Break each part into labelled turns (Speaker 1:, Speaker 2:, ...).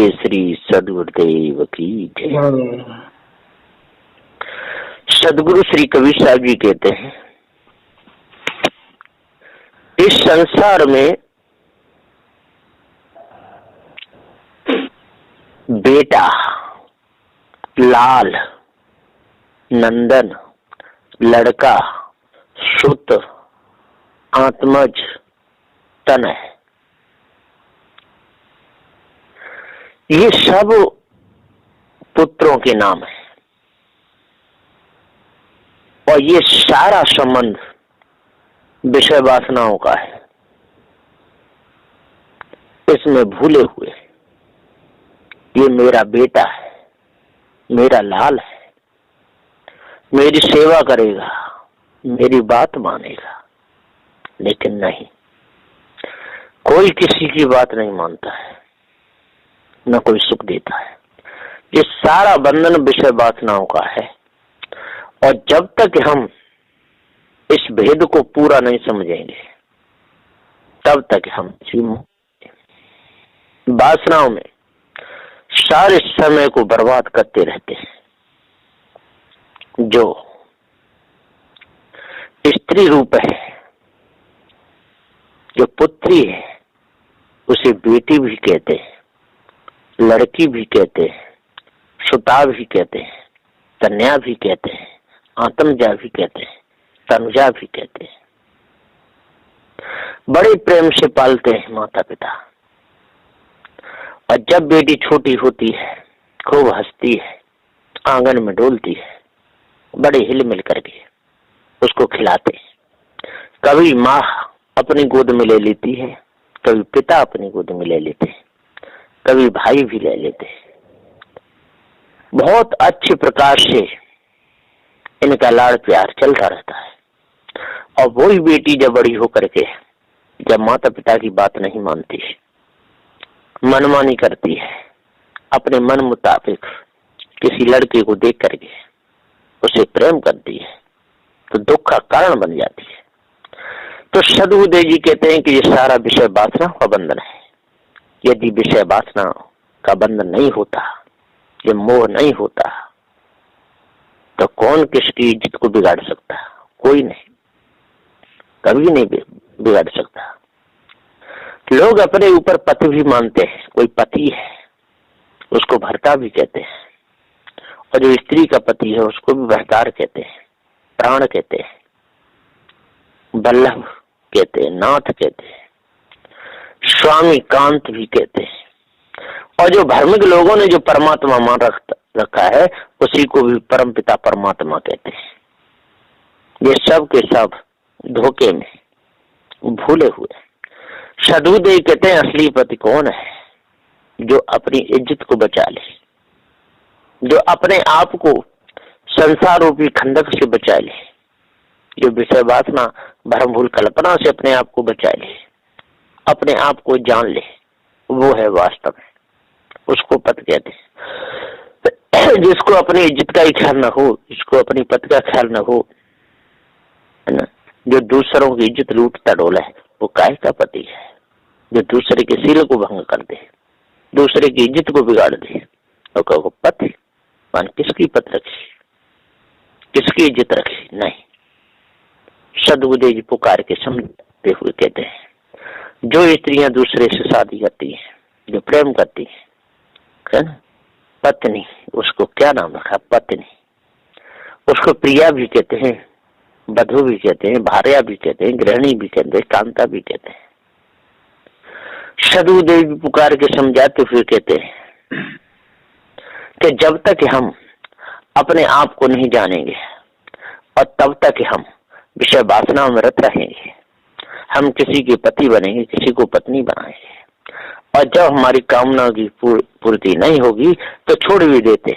Speaker 1: बोलिए श्री सदगुरुदेव की जय। सदगुरु श्री कबीर साहब जी कहते हैं, इस संसार में बेटा, लाल, नंदन, लड़का, सुत, आत्मज, तन है। ये सब पुत्रों के नाम है और ये सारा संबंध विषय वासनाओं का है। इसमें भूले हुए ये मेरा बेटा है, मेरा लाल है, मेरी सेवा करेगा, मेरी बात मानेगा, लेकिन नहीं, कोई किसी की बात नहीं मानता है, न कोई सुख देता है। ये सारा बंधन विषय वासनाओं का है और जब तक हम इस भेद को पूरा नहीं समझेंगे तब तक हम वासनाओं में सारे समय को बर्बाद करते रहते हैं। जो स्त्री रूप है, जो पुत्री है, उसे बेटी भी कहते हैं, लड़की भी कहते हैं, सुता भी कहते हैं, कन्या भी कहते हैं, आत्मजा भी कहते हैं, तनुजा भी कहते हैं। बड़े प्रेम से पालते हैं माता पिता। और जब बेटी छोटी होती है, खूब हंसती है, आंगन में डोलती है, बड़े हिल मिल करके उसको खिलाते हैं। कभी माँ अपनी गोद में ले लेती है, कभी पिता अपनी गोद में ले लेते हैं, कभी भाई भी ले लेते हैं। बहुत अच्छे प्रकार से इनका लाड़ प्यार चलता रहता है। और वही बेटी जब बड़ी होकर के जब माता पिता की बात नहीं मानती, मनमानी करती है, अपने मन मुताबिक किसी लड़के को देख करके उसे प्रेम करती है, तो दुख का कारण बन जाती है। तो सदगुरुदेव जी कहते हैं कि ये सारा विषय वासना का बंधन है। यदि विषय वासना का बंधन नहीं होता, ये मोह नहीं होता, तो कौन किसकी इज्जत को बिगाड़ सकता? कोई नहीं, कभी नहीं बिगाड़ सकता। लोग अपने ऊपर पति भी मानते हैं। कोई पति है उसको भर्ता भी कहते हैं, और जो स्त्री का पति है उसको भी भर्तार कहते हैं, प्राण कहते हैं, बल्लभ कहते हैं, नाथ कहते हैं, स्वामी कांत भी कहते हैं। और जो धार्मिक लोगों ने जो परमात्मा मान रखा है उसी को भी परम पिता परमात्मा कहते हैं। ये सब के सब धोखे में भूले हुए। सदगुरुदेव कहते हैं असली पति कौन है? जो अपनी इज्जत को बचा ले, जो अपने आप को संसार रूपी खंडक से बचा ले, जो विषय वासना भ्रम भूल कल्पना से अपने आप को बचा ले, अपने आप को जान ले, वो है वास्तव में, उसको पति कहते हैं। जिसको अपनी इज्जत का ही ख्याल न हो, जिसको अपनी पति का ख्याल न हो, है ना, जो दूसरों की इज्जत लूटता डोला है, वो काय का पति है? जो दूसरे के सील को भंग कर दे, दूसरे की इज्जत को बिगाड़ दे, तो कहो पति। मान किसकी पति रखी, किसकी इज्जत रखी? नहीं। सदगुरुदेव जी पुकार के समझते हुए कहते हैं, जो स्त्रियां दूसरे से शादी करती हैं, जो प्रेम करती है ना, पत्नी, उसको क्या नाम रखा? पत्नी। उसको प्रिया भी कहते हैं, बधू भी कहते हैं, भार्या भी कहते हैं, गृहिणी भी कहते हैं, कांता भी कहते हैं। सदगुरुदेव जी पुकार के समझाते हुए कहते हैं कि जब तक हम अपने आप को नहीं जानेंगे और तब तक हम विषय वासना में रत रहेंगे, हम किसी के पति बनेंगे, किसी को पत्नी बनाएंगे। और जब हमारी कामना की पूर्ति नहीं होगी तो छोड़ भी देते,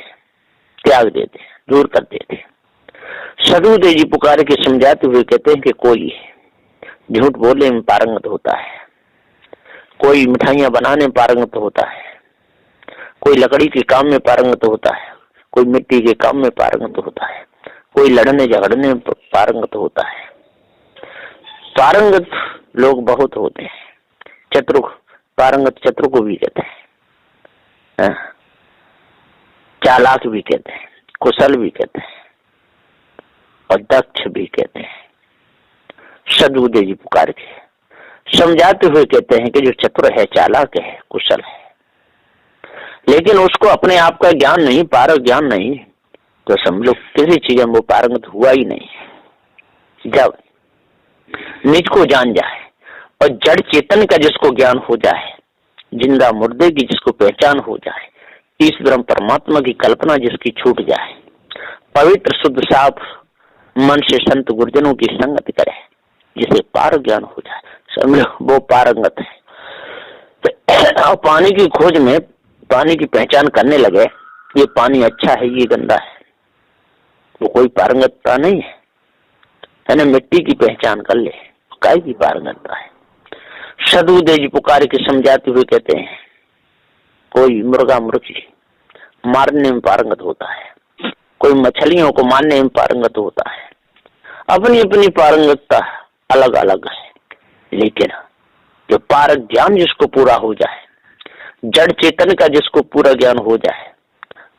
Speaker 1: त्याग देते, दूर कर देते। सदगुरुदेव जी पुकार के समझाते हुए कहते हैं कि कोई झूठ बोलने में पारंगत होता है, कोई मिठाइयां बनाने में पारंगत होता है, कोई लकड़ी के काम में पारंगत होता है, कोई मिट्टी के काम में पारंगत होता है, कोई लड़ने झगड़ने में पारंगत होता है। पारंगत लोग बहुत होते हैं। चतुर, पारंगत चतुर को भी कहते हैं। चालाक भी कहते हैं, कुशल भी कहते हैं और दक्ष भी कहते हैं। सद्बुद्धि जी पुकार के समझाते हुए कहते हैं कि जो चतुर है, चालाक है, कुशल है, लेकिन उसको अपने आप का ज्ञान नहीं, पारक ज्ञान नहीं, तो समझो किसी चीज में वो पारंगत हुआ ही नहीं। जब निज को जान जाए और जड़ चेतन का जिसको ज्ञान हो जाए, जिंदा मुर्दे की जिसको पहचान हो जाए, इस ब्रह्म परमात्मा की कल्पना जिसकी छूट जाए, पवित्र शुद्ध साफ मन से संत गुरुजनों की संगति करे, जिसे पार ज्ञान हो जाए, समझो वो पारंगत है। और पानी की खोज में पानी की पहचान करने लगे, ये पानी अच्छा है, ये गंदा है, वो कोई पारंगतता नहीं है ना। मिट्टी की पहचान कर ले, काय की पारंगतता है। सद्बुद्धि जी पुकार के समझाते हुए कहते हैं, कोई मुर्गा मुर्गी मारने में पारंगत होता है, कोई मछलियों को मारने में पारंगत होता है, अपनी अपनी पारंगतता अलग अलग है। लेकिन जो पारक ज्ञान जिसको पूरा हो जाए, जड़ चेतन का जिसको पूरा ज्ञान हो जाए,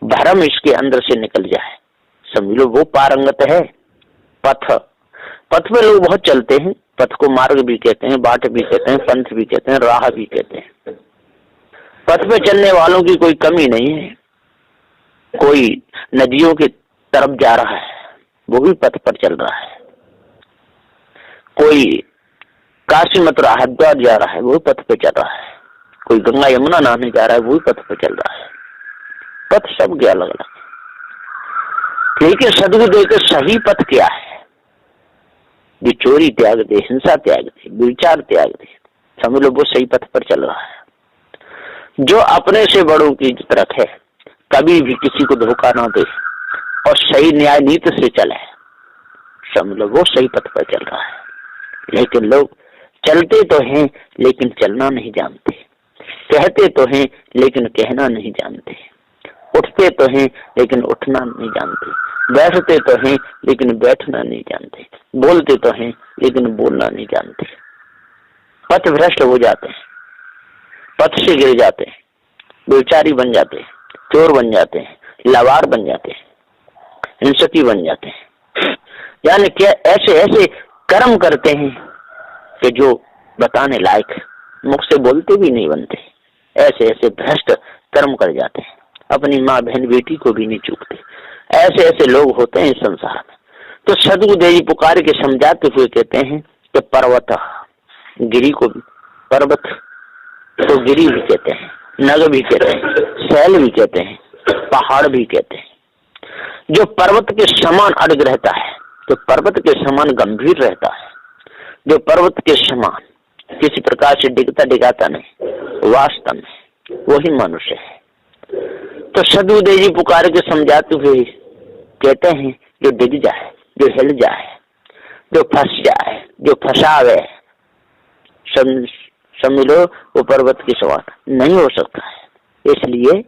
Speaker 1: भ्रम इसके अंदर से निकल जाए, समझ लो वो पारंगत है। पथ में लोग बहुत चलते हैं, पथ को मार्ग भी कहते हैं, बाट भी कहते हैं, पंथ भी कहते हैं, राह भी कहते हैं। पथ पे चलने वालों की कोई कमी नहीं है। कोई नदियों की तरफ जा रहा है, वो भी पथ पर चल रहा है। कोई काशी मथुरा हरिद्वार जा रहा है, वो भी पथ पे चल रहा है। कोई गंगा यमुना नहाने जा रहा है, वो भी पथ पे चल रहा है। पथ सब के अलग अलग, लेकिन सद्बुद्धि के सही पथ क्या है? जो चोरी त्याग दे, हिंसा त्याग दे, विचार त्याग दे, समझ लो वो सही पथ पर चल रहा है। जो अपने से बड़ों की इज्जत रखे, कभी भी किसी को धोखा ना दे और सही न्याय नीति से चले, समझ लो वो सही पथ पर चल रहा है। लेकिन लोग चलते तो हैं लेकिन चलना नहीं जानते, कहते तो हैं लेकिन कहना नहीं जानते, उठते तो हैं लेकिन उठना नहीं जानते, बैठते तो हैं लेकिन बैठना नहीं जानते, बोलते तो हैं लेकिन बोलना नहीं जानते। पथ भ्रष्ट हो जाते हैं, पथ से गिर जाते हैं, बेचारी बन जाते हैं, चोर बन जाते हैं, लवार बन जाते हैं, हिंसकी बन जाते हैं। यानी क्या ऐसे ऐसे कर्म करते हैं कि जो बताने लायक, मुख से बोलते भी नहीं बनते। ऐसे ऐसे भ्रष्ट कर्म कर जाते हैं, अपनी माँ बहन बेटी को भी नहीं चूकते। ऐसे ऐसे लोग होते हैं इस संसार में। तो सद्बुद्धि जी पुकार के समझाते हुए कहते हैं कि पर्वत, गिरी को भी पर्वत तो गिरी भी कहते हैं, नग भी कहते हैं, शैल भी कहते हैं, पहाड़ भी कहते हैं। जो पर्वत के समान अड़ग रहता है, जो पर्वत के समान गंभीर रहता है, जो पर्वत के समान किसी प्रकार से डिगता डिगाता नहीं, वास्तव में वही मनुष्य है। तो सद्बुद्धि जी पुकार के समझाते हुए कहते हैं, जो डिग जाए, जो हिल जाए, जो फंस जाए, जो फंसावे, समझ लो वो पर्वत के समान नहीं हो सकता है। इसलिए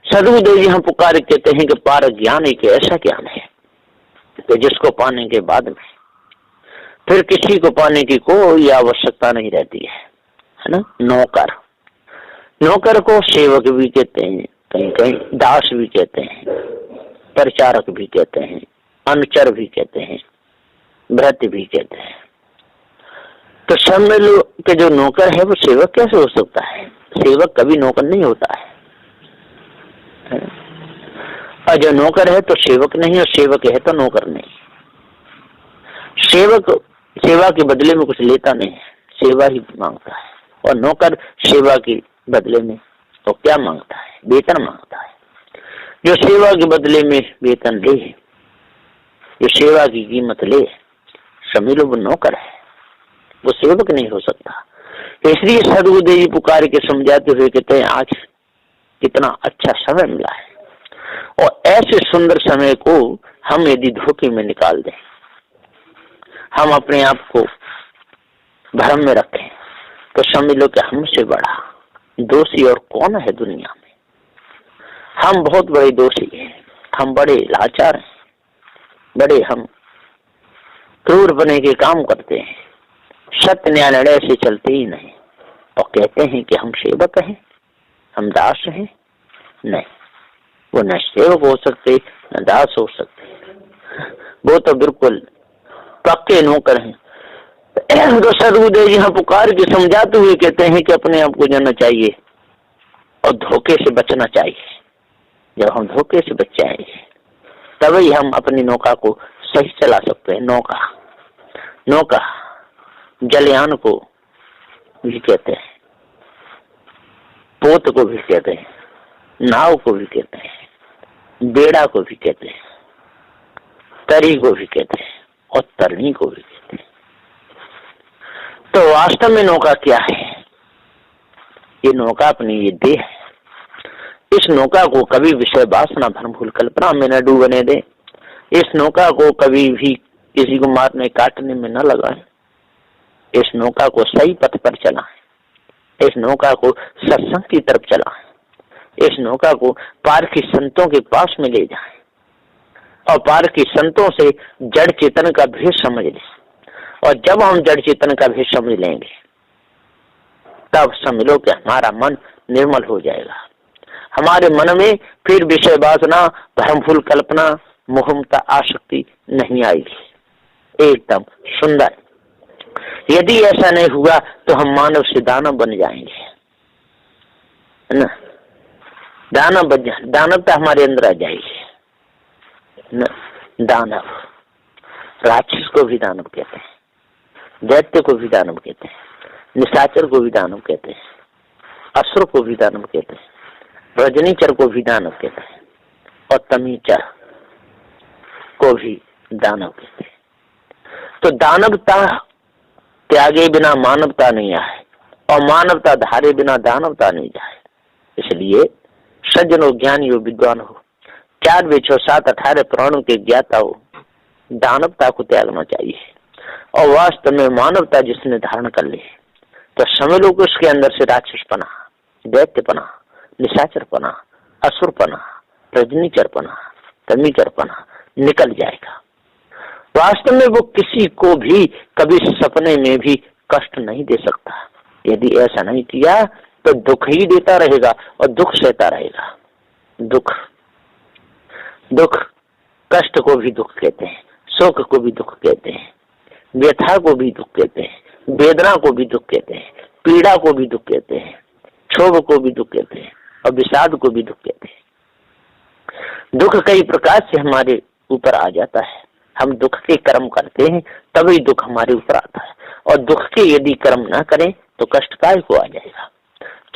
Speaker 1: सद्बुद्धि जी हम पुकार कहते हैं कि पार ज्ञान एक ऐसा ज्ञान है कि जिसको पाने के बाद में फिर किसी को पाने की कोई आवश्यकता नहीं रहती है ना। नौकर को सेवक भी कहते हैं, कहीं कहीं दास भी कहते हैं, परिचारक भी कहते हैं, अनुचर भी कहते हैं, भृत्य भी कहते हैं। तो समझ लो कि जो नौकर है वो सेवक कैसे हो सकता है? सेवक कभी नौकर नहीं होता है। और जो नौकर है तो सेवक नहीं, और सेवक है तो नौकर नहीं। सेवक सेवा के बदले में कुछ लेता नहीं है, सेवा ही मांगता है। और नौकर सेवा के बदले में तो क्या मांगता है? वेतन मांगता है। जो सेवा के बदले में वेतन ले, जो सेवा की कीमत ले, समझ लो वो नौकर है, वो सेवक नहीं हो सकता। इसलिए सद्बुद्धि जी पुकार के समझाते हुए कहते हैं, आज कितना अच्छा समय मिला है, और ऐसे सुंदर समय को हम यदि धोखे में निकाल दें, हम अपने आप को भ्रम में रखें, तो समझ लो कि हमसे बड़ा दोषी और कौन है दुनिया में। हम बहुत बड़े दोषी हैं, हम बड़े लाचार हैं, बड़े हम क्रूर बने के काम करते हैं, सत्य न्याय निर्णय से चलते ही नहीं, और कहते हैं कि हम सेवक हैं, हम दास हैं। नहीं, वो न सेवक हो सकते न दास हो सकते, वो तो बिल्कुल पक्के नौकर हैं। तो सदगुरुदेव जी यहाँ पुकार के समझाते हुए कहते हैं कि अपने आप को जानना चाहिए और धोखे से बचना चाहिए। जब हम धोखे से बच जाएंगे तभी हम अपनी नौका को सही चला सकते हैं। नौका जलयान को भी कहते हैं, पोत को भी कहते हैं, नाव को भी कहते हैं, बेड़ा को भी कहते हैं, तरी को भी कहते हैं और तरनी को भी कहते हैं। तो वास्तव में नौका क्या है? ये नौका अपनी ये देह है। इस नौका को कभी विषय वासना भ्रम भूल कल्पना में न डूबने दे। इस नौका को कभी भी किसी को मारने काटने में न लगाए। इस नौका को सही पथ पर चलाएं। इस नौका को सत्संग की तरफ चलाएं। इस नौका को पार की संतों के पास में ले जाएं और पार की संतों से जड़ चेतन का भेद समझ लें। और जब हम जड़ चेतन का भेद समझ लेंगे तब समझ लो कि हमारा मन निर्मल हो जाएगा। हमारे मन में फिर विषय वासना भ्रमफूल कल्पना मोहमता आसक्ति नहीं आएगी। एकदम सुंदर। यदि ऐसा नहीं हुआ तो हम मानव से दानव बन जाएंगे, है ना? दानव बन जाए, दानवता हमारे अंदर आ जाएगी ना। दानव, राक्षस को भी दानव कहते हैं, दैत्य को भी दानव कहते हैं, निशाचर को भी दानव कहते हैं, असुर को भी दानव कहते हैं, रजनीचर को भी दानव कहते हैं और तमीचर को भी दानव कहते हैं। तो दानवता त्यागे बिना मानवता नहीं आए और मानवता धारे बिना दानवता नहीं जाए। इसलिए सज्जनो ज्ञानी हो विद्वान हो 4 वे 6 7 18 प्राणों के ज्ञाता हो, दानवता को त्यागना चाहिए। और वास्तव में मानवता जिसने धारण कर ली तो समझ लो कि उसके अंदर से राक्षसपना, दैत्यपना, निशाचरपना, असुरपना, रजनीचरपना, तमीचरपना निकल जाएगा। वास्तव में वो किसी को भी कभी सपने में भी कष्ट नहीं दे सकता। यदि ऐसा नहीं किया तो दुख ही देता रहेगा और दुख सहता रहेगा। दुख कष्ट को भी दुख कहते हैं, शोक को भी दुख कहते हैं, व्यथा को भी दुख कहते हैं, वेदना को भी दुख कहते हैं, पीड़ा को भी दुख कहते हैं, क्षोभ को भी दुख कहते हैं और विषाद को भी दुख कहते हैं। दुख कई प्रकार से हमारे ऊपर आ जाता है। हम दुख के कर्म करते हैं तभी दुख हमारे ऊपर आता है और दुख के यदि कर्म ना करें तो कष्ट काय को आ जाएगा।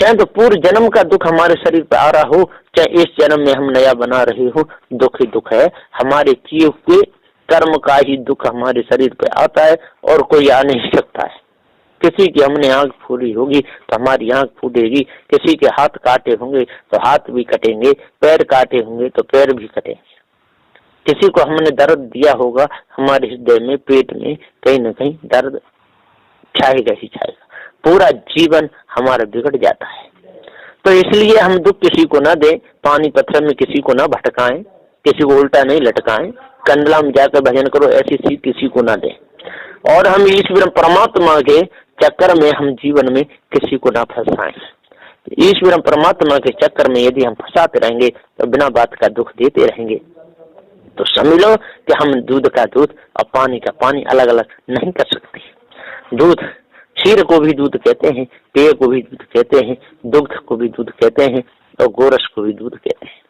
Speaker 1: चाहे तो पूर्व जन्म का दुख हमारे शरीर पर आ रहा हो, चाहे इस जन्म में हम नया बना रहे हो, दुख ही दुख है। हमारे किए हुए कर्म का ही दुख हमारे शरीर पे आता है और कोई आ नहीं सकता है। किसी की हमने आंख फूली होगी तो हमारी आंख फूटेगी, किसी के हाथ काटे होंगे तो हाथ भी कटेंगे, पैर काटे होंगे तो पैर भी कटेंगे। किसी को हमने दर्द दिया होगा, हमारे हृदय में पेट में कहीं न कहीं दर्द छाएगा ही छाएगा। पूरा जीवन हमारा बिगड़ जाता है। तो इसलिए हम दुख किसी को न दें, पानी पत्थर में किसी को न भटकाएं, किसी को उल्टा नहीं लटकाएं, कंडला में जाकर भजन करो ऐसी सीख किसी को न दें। और हम ईश्वर परमात्मा के चक्कर में हम जीवन में किसी को न फंसाएं। ईश्वर परमात्मा के चक्कर में यदि हम फंसाते रहेंगे तो बिना बात का दुख देते रहेंगे। तो समझ लो कि हम दूध का दूध और पानी का पानी अलग अलग नहीं कर सकते। दूध, क्षीर को भी दूध कहते हैं, पेय को भी दूध कहते हैं, दुग्ध को भी दूध कहते हैं और गोरस को भी दूध कहते हैं।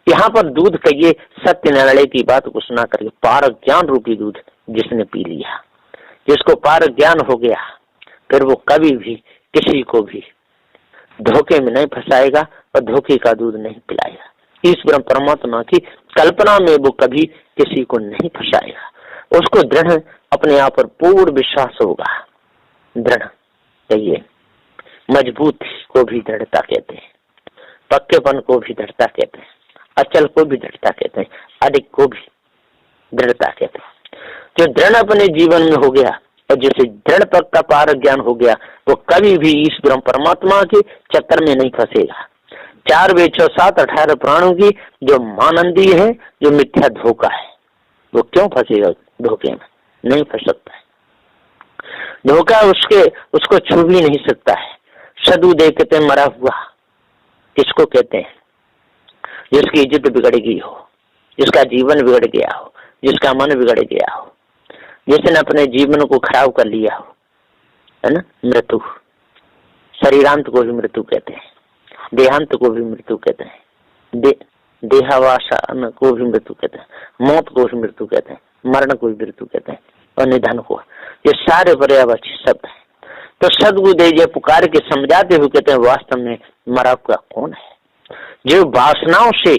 Speaker 1: यहाँ पर दूध कहिए सत्य निर्णय की बात को सुना करके पार ज्ञान रूपी दूध जिसने पी लिया, जिसको पार ज्ञान हो गया, फिर वो कभी भी किसी को भी धोखे में नहीं फंसाएगा और धोखे का दूध नहीं पिलाएगा। ईश्वर परमात्मा की कल्पना में वो कभी किसी को नहीं फंसाएगा। उसको दृढ़ अपने आप पर पूर्ण विश्वास होगा। दृढ़ कहिए, मजबूत को भी दृढ़ता कहते हैं, पक्केपन को भी दृढ़ता कहते हैं, अचल को भी दृढ़ता कहते हैं, अडिग को भी दृढ़ता कहते हैं। जो दृढ़ अपने जीवन में हो गया और जिसे दृढ़ पक्का पार ज्ञान हो गया वो कभी भी ईश्वर परमात्मा के चक्कर में नहीं फंसेगा। 4 वे 6 7 18 प्राणों की जो मानंदी है, जो मिथ्या धोखा है, वो क्यों फंसेगा धोखे में? नहीं फंस सकता है। धोखा उसको छू भी नहीं सकता है। सदु देखते मरा हुआ किसको कहते हैं? जिसकी इज्जत बिगड़ गई हो, जिसका जीवन बिगड़ गया हो, जिसका मन बिगड़ गया हो, जिसने अपने जीवन को खराब कर लिया हो, है ना। मृत्यु, शरीरांत को भी मृत्यु कहते हैं, देहांत को भी मृत्यु कहते हैं, देहावसान को भी मृत्यु कहते हैं, मौत को भी मृत्यु कहते हैं, मरण को भी मृत्यु कहते हैं, और निधन को। ये सारे पर्यायवाची शब्द है। तो सदगुरुदेव जी पुकार के समझाते हुए कहते हैं वास्तव में मरा हुआ कौन है? जो वासनाओं से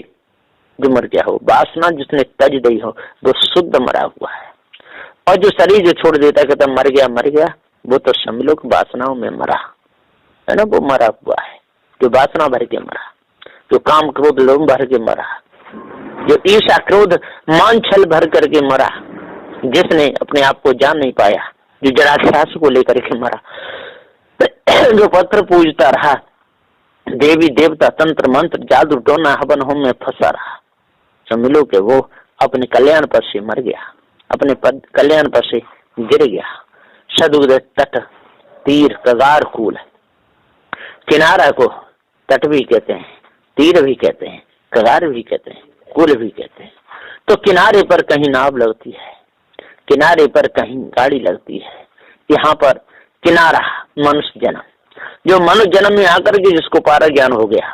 Speaker 1: जो मर गया हो, वासना जिसने तज दी हो, वो शुद्ध मरा हुआ है। और जो शरीर जो छोड़ देता है कहता मर गया, वो तो समझ लो कि वासनाओं में मरा है ना, वो मरा हुआ है। जो वासना भर के मरा, जो काम क्रोध लोभ भर के मरा, जो ईर्ष्या क्रोध मान छल भर करके मरा, जिसने अपने आप को जान नहीं पाया, जो जराख्यास को लेकर के मरा, जो पत्थर पूजता रहा, देवी देवता तंत्र मंत्र जादू टोना हवन होम में फंसा रहा, समझ लो कि वो अपने कल्याण पर से मर गया, अपने कल्याण पर से गिर गया। सदगुरुदेव तट, तीर, कगार, कूल, किनारा को तट भी कहते हैं, तीर भी कहते हैं, कगार भी कहते हैं, कुल भी कहते हैं। तो किनारे पर कहीं नाव लगती है, किनारे पर कहीं गाड़ी लगती है। यहाँ पर किनारा मनुष्य जन्म, जो मनुष्य जन्म में आकर के जिसको पारा ज्ञान हो गया,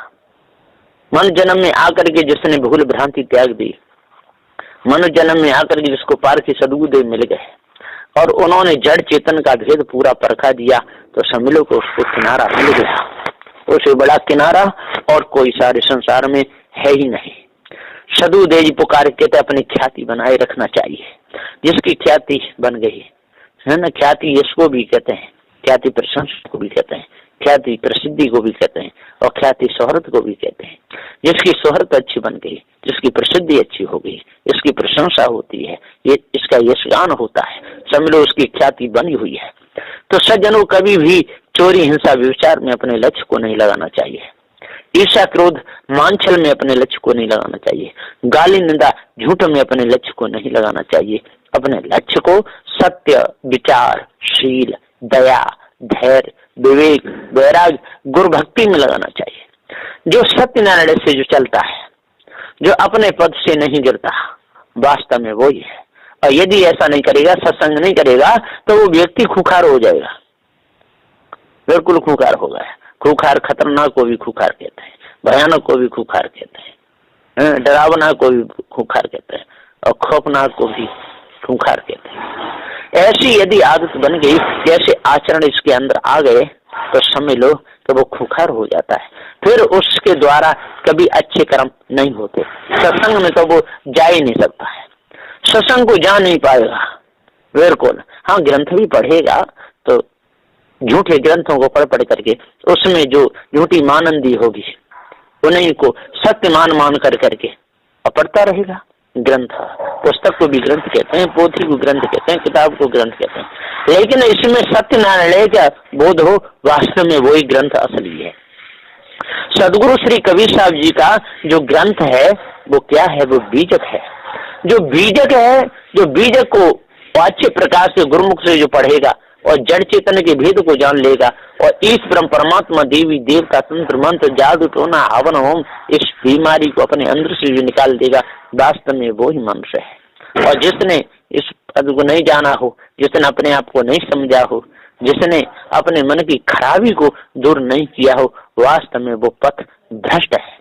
Speaker 1: मनुष्य जन्म में आकर के जिसने भूल भ्रांति त्याग दी, मनुष्य जन्म में आकर के जिसको पार के सदगुरुदेव मिल गए और उन्होंने जड़ चेतन का भेद पूरा परखा दिया, तो समझ लो को उसको किनारा मिल गया। उससे बड़ा किनारा और कोई सारे संसार में है ही नहीं। सदगुरुदेव जी पुकार कहते अपनी ख्याति बनाए रखना चाहिए। जिसकी ख्याति बन गई है ना, ख्याति इसको भी कहते हैं, ख्याति प्रशंसा को भी कहते हैं, ख्याति प्रसिद्धि को भी कहते हैं, और ख्याति शोहरत को भी कहते हैं। जिसकी शोहरत अच्छी बन गई, जिसकी प्रसिद्धि अच्छी हो गई, इसकी प्रशंसा होती है, ये इसका यशगान होता है, समझ लो उसकी ख्याति बनी हुई है। तो सज्जनों कभी भी चोरी हिंसा विचार में अपने लक्ष्य को नहीं लगाना चाहिए, ईर्ष्या क्रोध मानछल में अपने लक्ष्य को नहीं लगाना चाहिए, गाली निंदा झूठ में अपने लक्ष्य को नहीं लगाना चाहिए। अपने लक्ष्य को सत्य, विचार, शील, दया, धैर्य, विवेक, वैराग्य, गुरु भक्ति में लगाना चाहिए। जो सत्यनारायण से जो चलता है, जो अपने पद से नहीं गिरता, वास्तव में वो ही है। और यदि ऐसा नहीं करेगा, सत्संग नहीं करेगा, तो वो व्यक्ति खुखार हो जाएगा, बिल्कुल खुखार हो गया। खुखार खतरनाक को भी खुखार कहते हैं, भयानक को भी खुखार कहते हैं, डरावना को भी खुखार कहते हैं, और खौफनाक को भी खुखार कहते हैं। ऐसी यदि आदत बन गई, जैसे आचरण इसके अंदर आ गए, तो समझ लो कि वो खुखार हो जाता है। फिर उसके द्वारा कभी अच्छे कर्म नहीं होते। सत्संग में तो वो जा ही नहीं सकता है, सत्संग को जा नहीं पाएगा बिल्कुल। हाँ, ग्रंथ भी पढ़ेगा तो झूठे ग्रंथों को पढ़ करके उसमें जो झूठी मानंदी होगी उन्हीं को सत्य मान कर करके पढ़ता रहेगा। ग्रंथ, पुस्तक को भी ग्रंथ कहते हैं, पोथी को ग्रंथ कहते हैं, किताब को ग्रंथ कहते हैं, लेकिन इसमें सत्य नारायण का बोध हो, वास्तव में वही ग्रंथ असली है। सदगुरु श्री कबीर साहब जी का जो ग्रंथ है वो क्या है? वो बीजक है। जो बीजक है, जो बीजक को अच्छे प्रकार से गुरुमुख से जो पढ़ेगा और जड़ चेतन के भेद को जान लेगा और ईश्वर परमात्मा देवी देवता तंत्र मंत्र जादू टोना हवन होम इस बीमारी को अपने अंदर से जो निकाल देगा, वास्तव में वो ही मनुष्य है। और जिसने इस पद को नहीं जाना हो, जिसने अपने आप को नहीं समझा हो, जिसने अपने मन की खराबी को दूर नहीं किया हो, वास्तव में वो पथ भ्रष्ट है।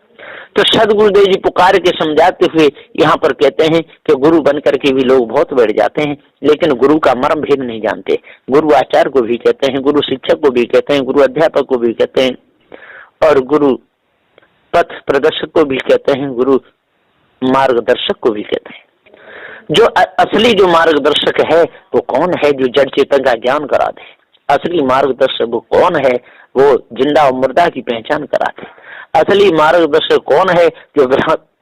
Speaker 1: तो सदगुरुदेव जी पुकार के समझाते हुए यहाँ पर कहते हैं कि गुरु बनकर के भी लोग बहुत बढ़ जाते हैं, लेकिन गुरु का मर्म भेद नहीं जानते। गुरु आचार्य को भी कहते हैं, गुरु शिक्षक को भी कहते हैं, गुरु अध्यापक को भी कहते हैं, और गुरु पथ प्रदर्शक को भी कहते हैं, गुरु मार्गदर्शक को भी कहते हैं। जो असली जो मार्गदर्शक है वो कौन है? जो जड़ चेतन का ज्ञान करा दे। असली मार्गदर्शक वो कौन है? वो जिंदा और मुर्दा की पहचान कराते। असली मार्गदर्शक कौन है? जो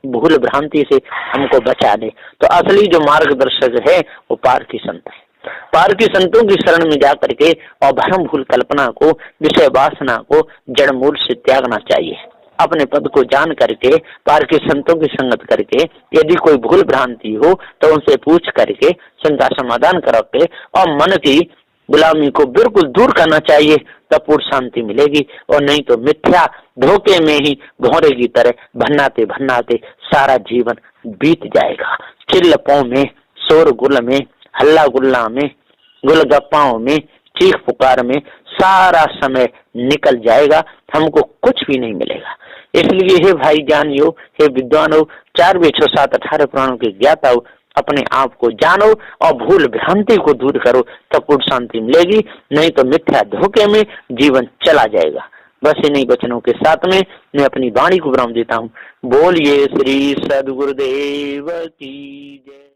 Speaker 1: भूल भ्रांति से हमको बचा दे। तो असली जो मार्गदर्शक है वो पारखी संत है। पारखी संतों की शरण में जाकर के और भ्रम भूल कल्पना को, विषय वासना को जड़ मूल से त्यागना चाहिए। अपने पद को जान करके पारखी संतों की संगत करके यदि कोई भूल भ्रांति हो तो उनसे पूछ करके शंका समाधान करके और मन की गुलामी को बिल्कुल दूर करना चाहिए, तब पूर्ण शांति मिलेगी। और नहीं तो मिथ्या धोखे में ही भौरे की तरह भन्नाते भन्नाते सारा जीवन बीत जाएगा। चिल्लपों में, शोरगुल में, हल्ला गुल्ला में, गुलगप्पाओं में, चीख पुकार में सारा समय निकल जाएगा, हमको कुछ भी नहीं मिलेगा। इसलिए हे भाई ज्ञानियों, हे विद्वानों, 4 वेद 6 7 18 पुराणों के ज्ञाता हो, अपने आप को जानो और भूल भ्रांति को दूर करो, तब पूर्ण शांति मिलेगी। नहीं तो मिथ्या धोखे में जीवन चला जाएगा। बस इन्हीं वचनों के साथ में मैं अपनी वाणी को विराम देता हूँ। बोलिए श्री सद्गुरुदेव की जय।